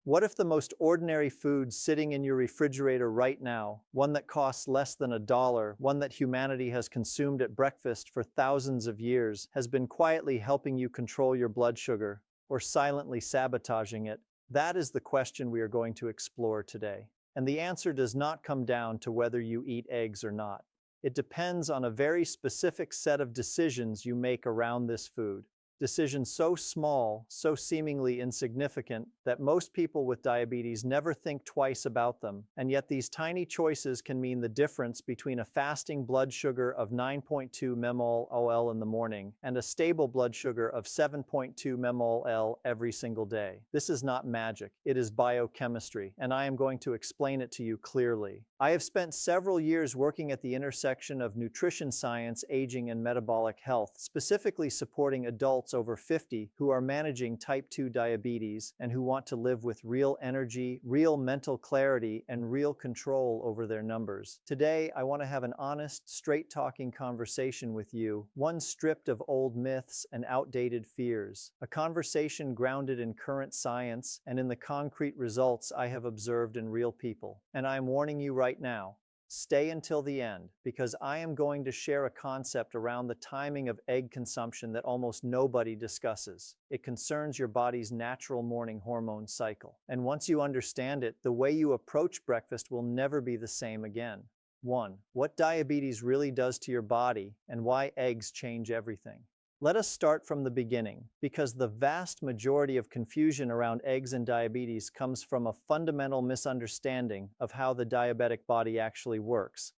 What if the most ordinary food sitting in your refrigerator right now, one that costs less than $1, one that humanity has consumed at breakfast for thousands of years, has been quietly helping you control your blood sugar, or silently sabotaging it? That is the question we are going to explore today. And the answer does not come down to whether you eat eggs or not. It depends on a very specific set of decisions you make around this food. Decisions so small, so seemingly insignificant, that most people with diabetes never think twice about them, and yet these tiny choices can mean the difference between a fasting blood sugar of 9.2 mmol in the morning and a stable blood sugar of 7.2 mmol every single day. This is not magic, it is biochemistry, and I am going to explain it to you clearly. I have spent several years working at the intersection of nutrition science, aging, and metabolic health, specifically supporting adults over 50 who are managing type 2 diabetes and who want to live with real energy, real mental clarity, and real control over their numbers. Today, I want to have an honest, straight-talking conversation with you, one stripped of old myths and outdated fears. A conversation grounded in current science and in the concrete results I have observed in real people. And I am warning you right now, stay until the end, because I am going to share a concept around the timing of egg consumption that almost nobody discusses. It concerns your body's natural morning hormone cycle. And once you understand it, the way you approach breakfast will never be the same again. 1. What diabetes really does to your body and why eggs change everything. Let us start from the beginning, because the vast majority of confusion around eggs and diabetes comes from a fundamental misunderstanding of how the diabetic body actually works.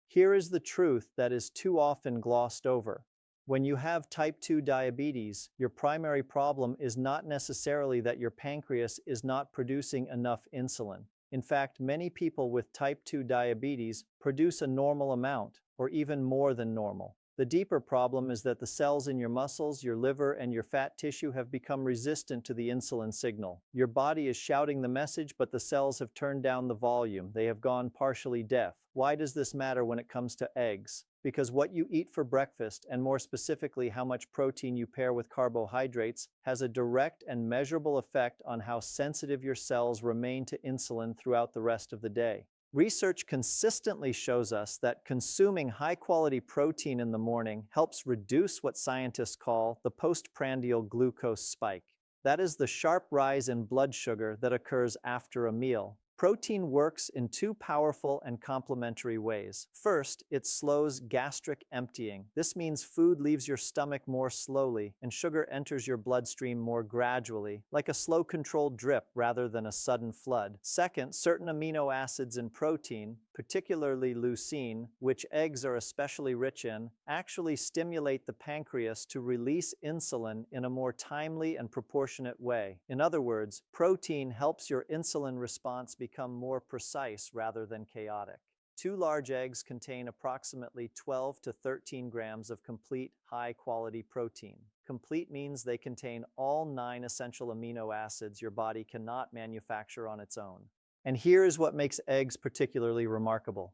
Here is the truth that is too often glossed over. When you have type 2 diabetes, your primary problem is not necessarily that your pancreas is not producing enough insulin. In fact, many people with type 2 diabetes produce a normal amount, or even more than normal. The deeper problem is that the cells in your muscles, your liver, and your fat tissue have become resistant to the insulin signal. Your body is shouting the message, but the cells have turned down the volume. They have gone partially deaf. Why does this matter when it comes to eggs? Because what you eat for breakfast, and more specifically how much protein you pair with carbohydrates, has a direct and measurable effect on how sensitive your cells remain to insulin throughout the rest of the day. Research consistently shows us that consuming high-quality protein in the morning helps reduce what scientists call the postprandial glucose spike. That is the sharp rise in blood sugar that occurs after a meal. Protein works in two powerful and complementary ways. First, it slows gastric emptying. This means food leaves your stomach more slowly and sugar enters your bloodstream more gradually, like a slow controlled drip rather than a sudden flood. Second, certain amino acids in protein, particularly leucine, which eggs are especially rich in, actually stimulate the pancreas to release insulin in a more timely and proportionate way. In other words, protein helps your insulin response become more precise rather than chaotic. 2 large eggs contain approximately 12 to 13 grams of complete, high-quality protein. Complete means they contain all 9 essential amino acids your body cannot manufacture on its own. And here is what makes eggs particularly remarkable.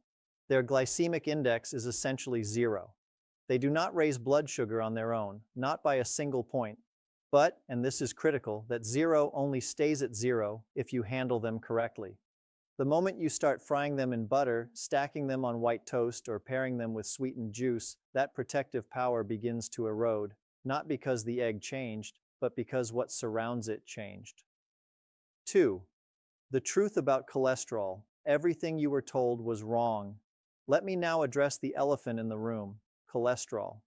Their glycemic index is essentially 0. They do not raise blood sugar on their own, not by a single point. But, and this is critical, that 0 only stays at 0 if you handle them correctly. The moment you start frying them in butter, stacking them on white toast, or pairing them with sweetened juice, that protective power begins to erode, not because the egg changed, but because what surrounds it changed. 2. The truth about cholesterol. Everything you were told was wrong. Let me now address the elephant in the room, cholesterol.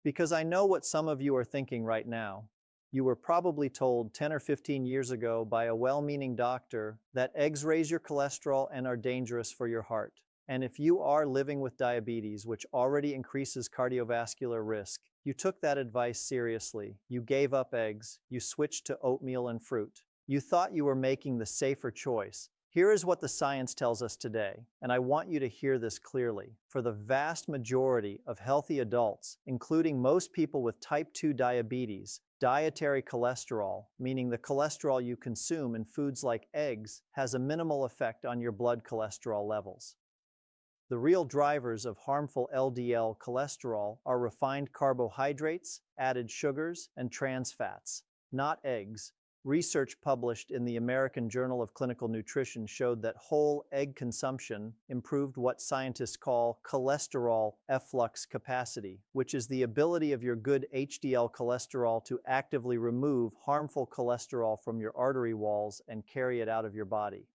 Because I know what some of you are thinking right now. You were probably told 10 or 15 years ago by a well-meaning doctor that eggs raise your cholesterol and are dangerous for your heart. And if you are living with diabetes, which already increases cardiovascular risk, you took that advice seriously. You gave up eggs. You switched to oatmeal and fruit. You thought you were making the safer choice. Here is what the science tells us today, and I want you to hear this clearly. For the vast majority of healthy adults, including most people with type 2 diabetes, dietary cholesterol, meaning the cholesterol you consume in foods like eggs, has a minimal effect on your blood cholesterol levels. The real drivers of harmful LDL cholesterol are refined carbohydrates, added sugars, and trans fats, not eggs. Research published in the American Journal of Clinical Nutrition showed that whole egg consumption improved what scientists call cholesterol efflux capacity, which is the ability of your good HDL cholesterol to actively remove harmful cholesterol from your artery walls and carry it out of your body.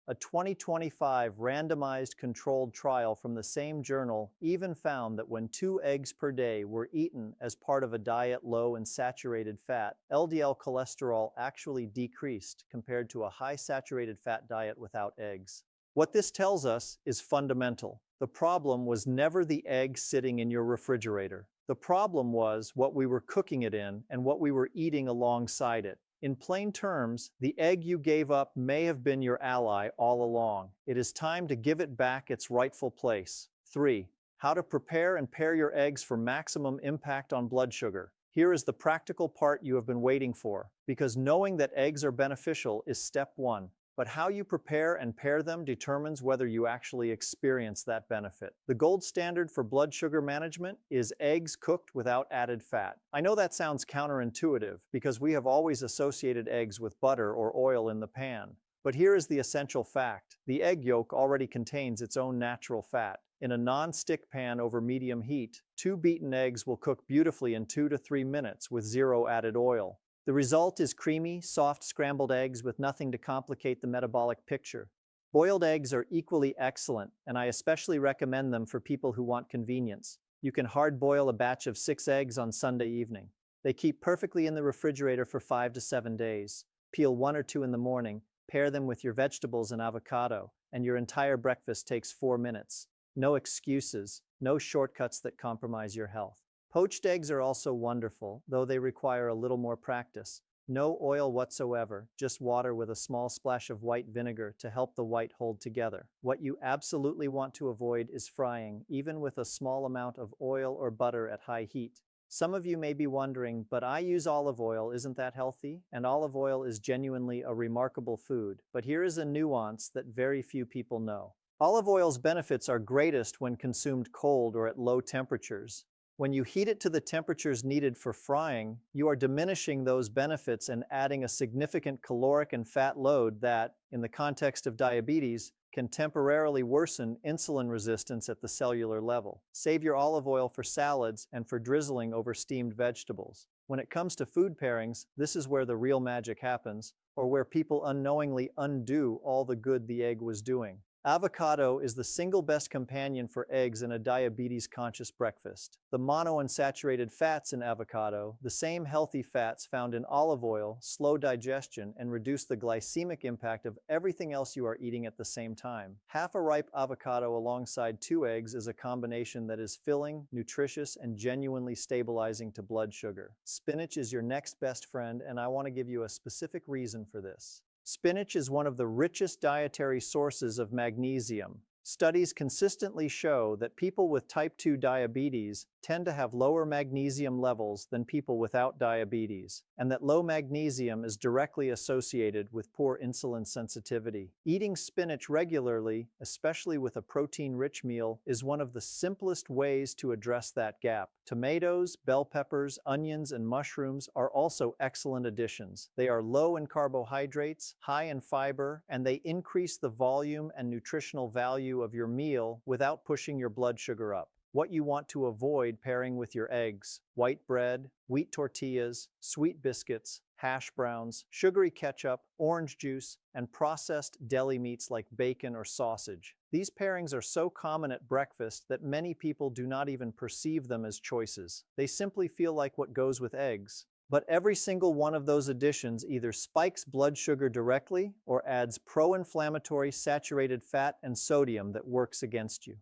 A 2025 randomized controlled trial from the same journal even found that when 2 eggs per day were eaten as part of a diet low in saturated fat, LDL cholesterol actually decreased compared to a high saturated fat diet without eggs. What this tells us is fundamental. The problem was never the egg sitting in your refrigerator. The problem was what we were cooking it in and what we were eating alongside it. In plain terms, the egg you gave up may have been your ally all along. It is time to give it back its rightful place. 3. How to prepare and pair your eggs for maximum impact on blood sugar. Here is the practical part you have been waiting for, because knowing that eggs are beneficial is step 1. But how you prepare and pair them determines whether you actually experience that benefit. The gold standard for blood sugar management is eggs cooked without added fat. I know that sounds counterintuitive because we have always associated eggs with butter or oil in the pan. But here is the essential fact. The egg yolk already contains its own natural fat. In a non-stick pan over medium heat, 2 beaten eggs will cook beautifully in 2 to 3 minutes with 0 added oil. The result is creamy, soft scrambled eggs with nothing to complicate the metabolic picture. Boiled eggs are equally excellent, and I especially recommend them for people who want convenience. You can hard boil a batch of 6 eggs on Sunday evening. They keep perfectly in the refrigerator for 5 to 7 days. Peel 1 or 2 in the morning, pair them with your vegetables and avocado, and your entire breakfast takes 4 minutes. No excuses, no shortcuts that compromise your health. Poached eggs are also wonderful, though they require a little more practice. No oil whatsoever, just water with a small splash of white vinegar to help the white hold together. What you absolutely want to avoid is frying, even with a small amount of oil or butter at high heat. Some of you may be wondering, but I use olive oil, isn't that healthy? And olive oil is genuinely a remarkable food, but here is a nuance that very few people know. Olive oil's benefits are greatest when consumed cold or at low temperatures. When you heat it to the temperatures needed for frying, you are diminishing those benefits and adding a significant caloric and fat load that, in the context of diabetes, can temporarily worsen insulin resistance at the cellular level. Save your olive oil for salads and for drizzling over steamed vegetables. When it comes to food pairings, this is where the real magic happens, or where people unknowingly undo all the good the egg was doing. Avocado is the single best companion for eggs in a diabetes-conscious breakfast. The monounsaturated fats in avocado, the same healthy fats found in olive oil, slow digestion and reduce the glycemic impact of everything else you are eating at the same time. Half a ripe avocado alongside 2 eggs is a combination that is filling, nutritious, and genuinely stabilizing to blood sugar. Spinach is your next best friend, and I want to give you a specific reason for this. Spinach is one of the richest dietary sources of magnesium. Studies consistently show that people with type 2 diabetes tend to have lower magnesium levels than people without diabetes, and that low magnesium is directly associated with poor insulin sensitivity. Eating spinach regularly, especially with a protein-rich meal, is one of the simplest ways to address that gap. Tomatoes, bell peppers, onions, and mushrooms are also excellent additions. They are low in carbohydrates, high in fiber, and they increase the volume and nutritional value of your meal without pushing your blood sugar up. What you want to avoid pairing with your eggs: white bread, wheat tortillas, sweet biscuits, hash browns, sugary ketchup, orange juice, and processed deli meats like bacon or sausage. These pairings are so common at breakfast that many people do not even perceive them as choices. They simply feel like what goes with eggs. But every single one of those additions either spikes blood sugar directly or adds pro-inflammatory saturated fat and sodium that works against you.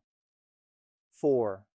4.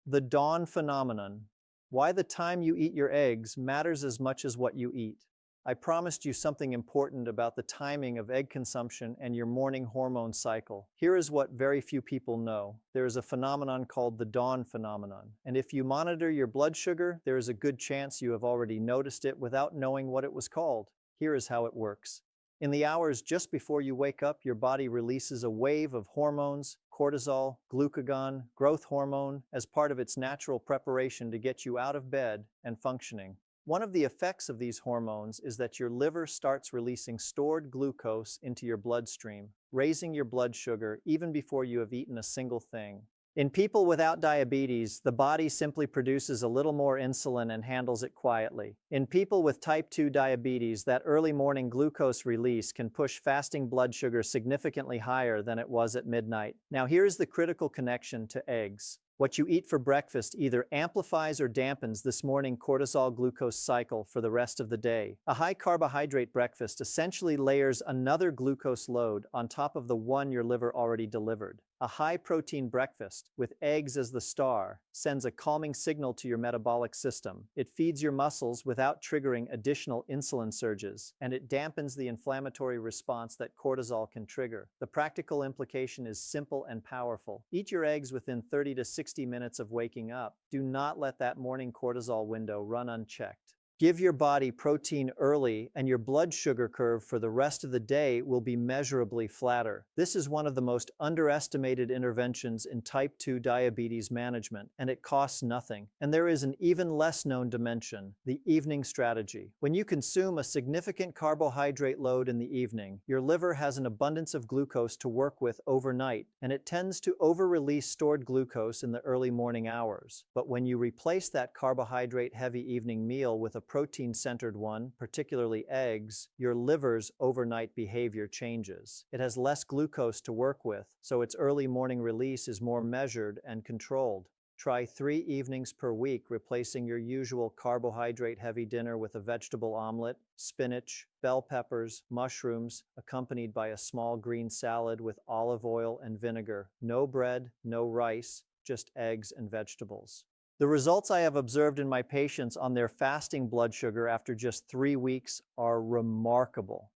The dawn phenomenon. Why the time you eat your eggs matters as much as what you eat. I promised you something important about the timing of egg consumption and your morning hormone cycle. Here is what very few people know. There is a phenomenon called the dawn phenomenon, and if you monitor your blood sugar, there is a good chance you have already noticed it without knowing what it was called. Here is how it works. In the hours just before you wake up, your body releases a wave of hormones, cortisol, glucagon, growth hormone, as part of its natural preparation to get you out of bed and functioning. One of the effects of these hormones is that your liver starts releasing stored glucose into your bloodstream, raising your blood sugar even before you have eaten a single thing. In people without diabetes, the body simply produces a little more insulin and handles it quietly. In people with type 2 diabetes, that early morning glucose release can push fasting blood sugar significantly higher than it was at midnight. Now here's the critical connection to eggs. What you eat for breakfast either amplifies or dampens this morning cortisol glucose cycle for the rest of the day. A high carbohydrate breakfast essentially layers another glucose load on top of the one your liver already delivered. A high protein breakfast, with eggs as the star, sends a calming signal to your metabolic system. It feeds your muscles without triggering additional insulin surges, and it dampens the inflammatory response that cortisol can trigger. The practical implication is simple and powerful. Eat your eggs within 30 to 60 minutes of waking up. Do not let that morning cortisol window run unchecked. Give your body protein early, and your blood sugar curve for the rest of the day will be measurably flatter. This is one of the most underestimated interventions in type 2 diabetes management, and it costs nothing. And there is an even less known dimension, the evening strategy. When you consume a significant carbohydrate load in the evening, your liver has an abundance of glucose to work with overnight, and it tends to over-release stored glucose in the early morning hours. But when you replace that carbohydrate-heavy evening meal with a protein-centered one, particularly eggs, your liver's overnight behavior changes. It has less glucose to work with, so its early morning release is more measured and controlled. Try 3 evenings per week, replacing your usual carbohydrate-heavy dinner with a vegetable omelet, spinach, bell peppers, mushrooms, accompanied by a small green salad with olive oil and vinegar. No bread, no rice, just eggs and vegetables. The results I have observed in my patients on their fasting blood sugar after just 3 weeks are remarkable.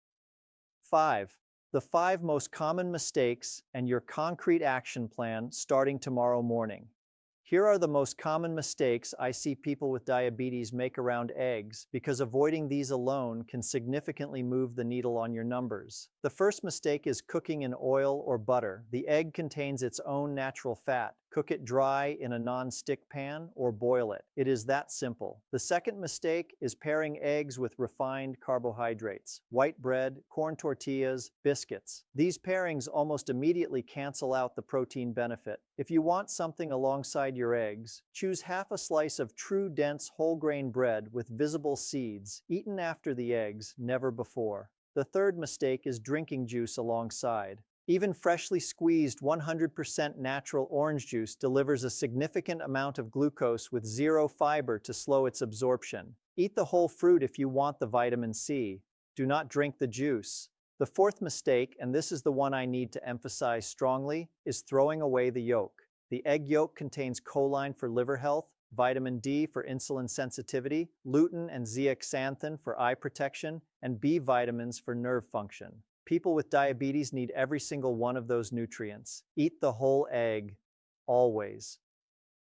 5. The 5 most common mistakes and your concrete action plan starting tomorrow morning. Here are the most common mistakes I see people with diabetes make around eggs, because avoiding these alone can significantly move the needle on your numbers. The first mistake is cooking in oil or butter. The egg contains its own natural fat. Cook it dry in a non-stick pan or boil it. It is that simple. The second mistake is pairing eggs with refined carbohydrates, white bread, corn tortillas, biscuits. These pairings almost immediately cancel out the protein benefit. If you want something alongside your eggs, choose half a slice of true dense whole grain bread with visible seeds, eaten after the eggs, never before. The third mistake is drinking juice alongside. Even freshly squeezed 100% natural orange juice delivers a significant amount of glucose with zero fiber to slow its absorption. Eat the whole fruit if you want the vitamin C. Do not drink the juice. The fourth mistake, and this is the one I need to emphasize strongly, is throwing away the yolk. The egg yolk contains choline for liver health, vitamin D for insulin sensitivity, lutein and zeaxanthin for eye protection, and B vitamins for nerve function. People with diabetes need every single one of those nutrients. Eat the whole egg, always.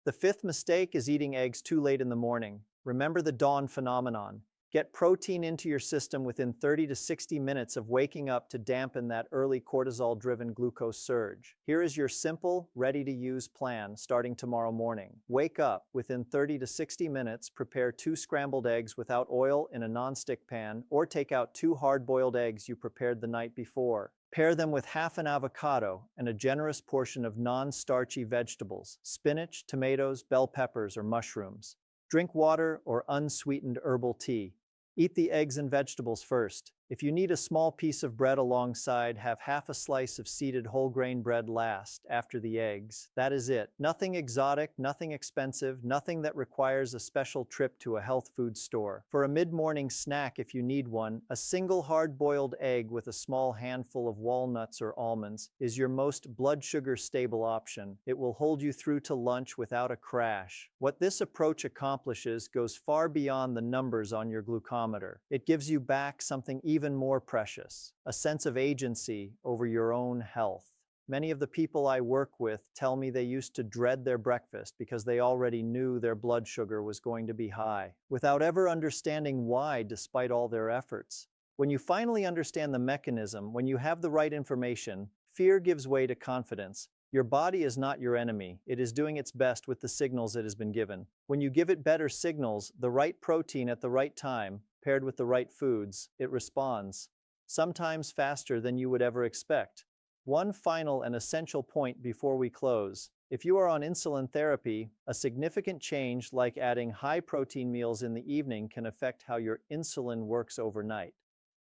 The fifth mistake is eating eggs too late in the morning. Remember the dawn phenomenon. Get protein into your system within 30 to 60 minutes of waking up to dampen that early cortisol-driven glucose surge. Here is your simple, ready-to-use plan starting tomorrow morning. Wake up. Within 30 to 60 minutes, prepare 2 scrambled eggs without oil in a non-stick pan, or take out 2 hard-boiled eggs you prepared the night before. Pair them with half an avocado and a generous portion of non-starchy vegetables, spinach, tomatoes, bell peppers, or mushrooms. Drink water or unsweetened herbal tea. Eat the eggs and vegetables first. If you need a small piece of bread alongside, have half a slice of seeded whole grain bread last, after the eggs. That is it. Nothing exotic, nothing expensive, nothing that requires a special trip to a health food store. For a mid-morning snack, if you need one, a single hard-boiled egg with a small handful of walnuts or almonds is your most blood sugar stable option. It will hold you through to lunch without a crash. What this approach accomplishes goes far beyond the numbers on your glucometer. It gives you back something even more precious, a sense of agency over your own health. Many of the people I work with tell me they used to dread their breakfast because they already knew their blood sugar was going to be high, without ever understanding why despite all their efforts. When you finally understand the mechanism, when you have the right information, fear gives way to confidence. Your body is not your enemy. It is doing its best with the signals it has been given. When you give it better signals, the right protein at the right time, paired with the right foods, it responds, sometimes faster than you would ever expect. One final and essential point before we close. If you are on insulin therapy, a significant change like adding high-protein meals in the evening can affect how your insulin works overnight.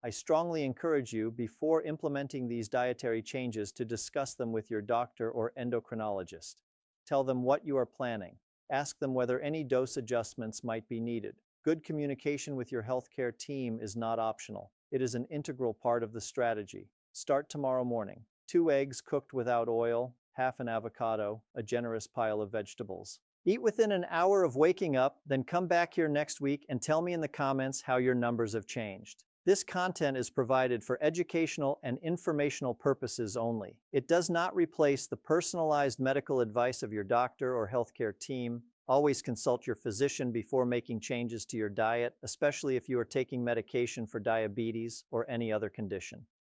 I strongly encourage you, before implementing these dietary changes, to discuss them with your doctor or endocrinologist. Tell them what you are planning. Ask them whether any dose adjustments might be needed. Good communication with your healthcare team is not optional. It is an integral part of the strategy. Start tomorrow morning. 2 eggs cooked without oil, half an avocado, a generous pile of vegetables. Eat within an hour of waking up, then come back here next week and tell me in the comments how your numbers have changed. This content is provided for educational and informational purposes only. It does not replace the personalized medical advice of your doctor or healthcare team. Always consult your physician before making changes to your diet, especially if you are taking medication for diabetes or any other condition.